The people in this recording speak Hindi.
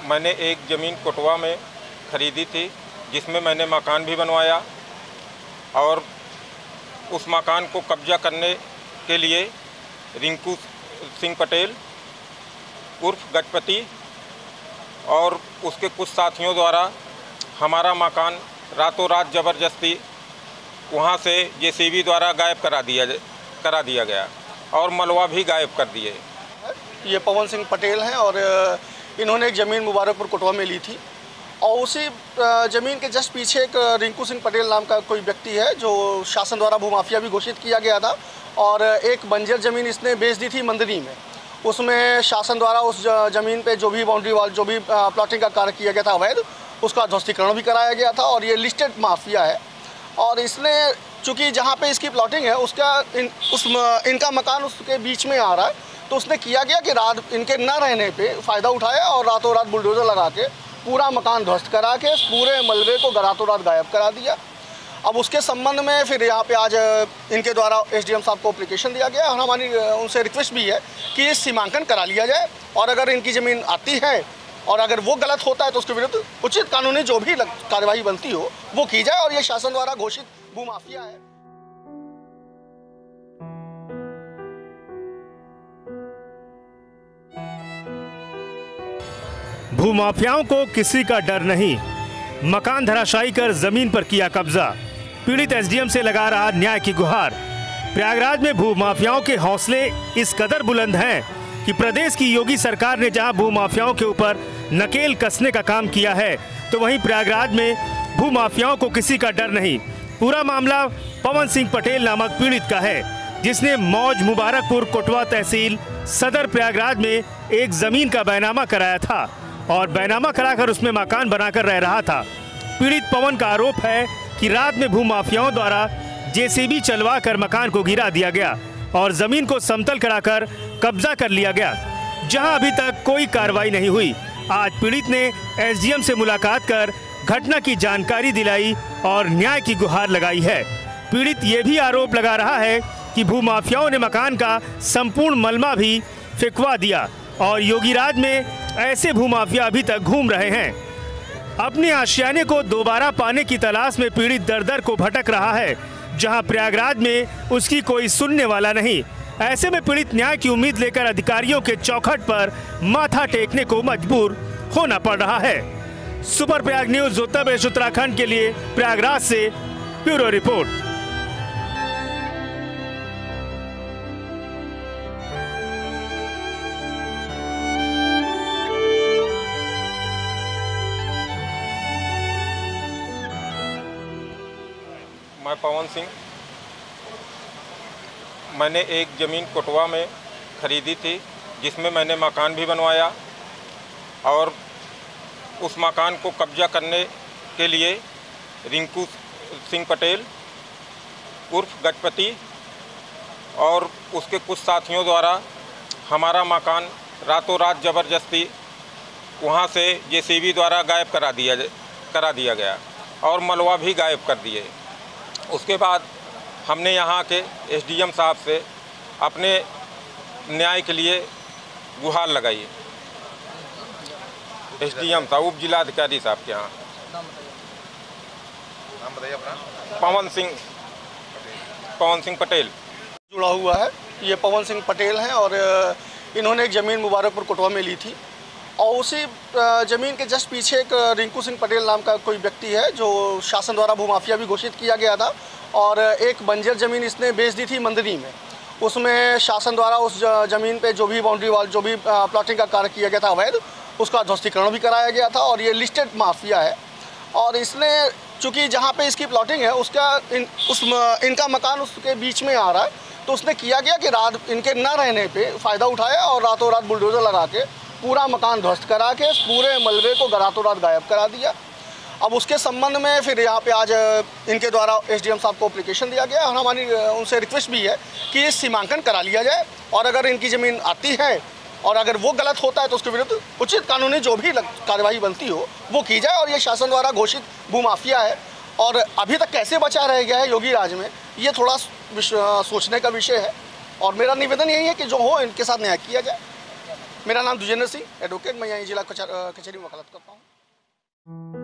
मैंने एक ज़मीन कोटवा में ख़रीदी थी, जिसमें मैंने मकान भी बनवाया और उस मकान को कब्जा करने के लिए रिंकू सिंह पटेल उर्फ गजपति और उसके कुछ साथियों द्वारा हमारा मकान रातों रात ज़बरदस्ती वहाँ से जेसीबी द्वारा गायब करा दिया गया और मलबा भी गायब कर दिए। ये पवन सिंह पटेल हैं और इन्होंने एक ज़मीन मुबारकपुर कोटवा में ली थी और उसी ज़मीन के जस्ट पीछे एक रिंकू सिंह पटेल नाम का कोई व्यक्ति है जो शासन द्वारा भूमाफिया भी घोषित किया गया था और एक बंजर ज़मीन इसने बेच दी थी मंदिरी में। उसमें शासन द्वारा उस ज़मीन पे जो भी बाउंड्री वाल जो भी प्लॉटिंग का कार्य किया गया था अवैध, उसका ध्वस्तीकरण भी कराया गया था और ये लिस्टेड माफिया है। और इसने चूँकि जहाँ पे इसकी प्लॉटिंग है उसका इनका मकान उसके बीच में आ रहा है, तो उसने किया गया कि रात इनके न रहने पे फ़ायदा उठाया और रातों रात बुलडोज़र लगा के पूरा मकान ध्वस्त करा के पूरे मलबे को रातों रात गायब करा दिया। अब उसके संबंध में फिर यहाँ पे आज इनके द्वारा एसडीएम साहब को एप्लीकेशन दिया गया और हमारी उनसे रिक्वेस्ट भी है कि सीमांकन करा लिया जाए और अगर इनकी ज़मीन आती है और अगर वो गलत होता है तो उसके विरुद्ध उचित कानूनी जो भी कार्यवाही बनती हो वो की जाए। और ये शासन द्वारा घोषित भूमाफिया है। भूमाफियाओं को किसी का डर नहीं, मकान धराशायी कर जमीन पर किया कब्जा, पीड़ित एसडीएम से लगा रहा न्याय की गुहार। प्रयागराज में भूमाफियाओं के हौसले इस कदर बुलंद हैं कि प्रदेश की योगी सरकार ने जहां भूमाफियाओं के ऊपर नकेल कसने का काम किया है, तो वहीं प्रयागराज में भूमाफियाओं को किसी का डर नहीं। पूरा मामला पवन सिंह पटेल नामक पीड़ित का है, जिसने मौज मुबारकपुर कोटवा तहसील सदर प्रयागराज में एक जमीन का बैनामा कराया था और बैनामा कराकर उसमें मकान बनाकर रह रहा था। पीड़ित पवन का आरोप है कि रात में भूमाफियाओं द्वारा जेसीबी चलवा कर मकान को गिरा दिया गया और जमीन को समतल कराकर कब्जा कर लिया गया, जहां अभी तक कोई कार्रवाई नहीं हुई। आज पीड़ित ने एसडीएम से मुलाकात कर घटना की जानकारी दिलाई और न्याय की गुहार लगाई है। पीड़ित ये भी आरोप लगा रहा है कि भूमाफियाओं ने मकान का संपूर्ण मलबा भी फेंकवा दिया और योगीराज में ऐसे भूमाफिया अभी तक घूम रहे हैं। अपने आशियाने को दोबारा पाने की तलाश में पीड़ित दर दर को भटक रहा है, जहां प्रयागराज में उसकी कोई सुनने वाला नहीं। ऐसे में पीड़ित न्याय की उम्मीद लेकर अधिकारियों के चौखट पर माथा टेकने को मजबूर होना पड़ रहा है। सुपर प्रयाग न्यूज उत्तर प्रदेश उत्तराखंड के लिए प्रयागराज से ब्यूरो रिपोर्ट। मैं पवन सिंह, मैंने एक ज़मीन कोटवा में ख़रीदी थी, जिसमें मैंने मकान भी बनवाया और उस मकान को कब्जा करने के लिए रिंकू सिंह पटेल उर्फ गजपति और उसके कुछ साथियों द्वारा हमारा मकान रातों रात ज़बरदस्ती वहाँ से जेसीबी द्वारा गायब करा दिया गया और मलबा भी गायब कर दिए। उसके बाद हमने यहाँ के एसडीएम साहब से अपने न्याय के लिए गुहार लगाई। एसडीएम साहब, उप जिलाधिकारी साहब के यहाँ। नाम बताइए अपना। पवन सिंह पटेल जुड़ा हुआ है। ये पवन सिंह पटेल हैं और इन्होंने एक ज़मीन मुबारकपुर कोटवा में ली थी और उसी ज़मीन के जस्ट पीछे एक रिंकू सिंह पटेल नाम का कोई व्यक्ति है जो शासन द्वारा भूमाफिया भी घोषित किया गया था और एक बंजर ज़मीन इसने बेच दी थी मंदिरी में। उसमें शासन द्वारा उस ज़मीन पे जो भी बाउंड्री वाल जो भी प्लॉटिंग का कार्य किया गया था अवैध, उसका ध्वस्तीकरण भी कराया गया था और ये लिस्टेड माफिया है। और इसने चूँकि जहाँ पे इसकी प्लॉटिंग है इनका मकान उसके बीच में आ रहा है, तो उसने किया गया कि रात इनके न रहने पे फ़ायदा उठाया और रातों रात बुलडोज़र लगा के पूरा मकान ध्वस्त करा के पूरे मलबे को रातों रात गायब करा दिया। अब उसके संबंध में फिर यहाँ पे आज इनके द्वारा एसडीएम साहब को एप्लीकेशन दिया गया और हमारी उनसे रिक्वेस्ट भी है कि सीमांकन करा लिया जाए और अगर इनकी ज़मीन आती है और अगर वो गलत होता है तो उसके विरुद्ध उचित कानूनी जो भी कार्यवाही बनती हो वो की जाए। और ये शासन द्वारा घोषित भूमाफिया है और अभी तक कैसे बचा रह गया है योगी राज में, ये थोड़ा सोचने का विषय है और मेरा निवेदन यही है कि जो हो इनके साथ न्याय किया जाए। मेरा नाम दुजेंद्र सिंह, एडवोकेट। मैं यहाँ जिला कचहरी में वकालत करता हूँ।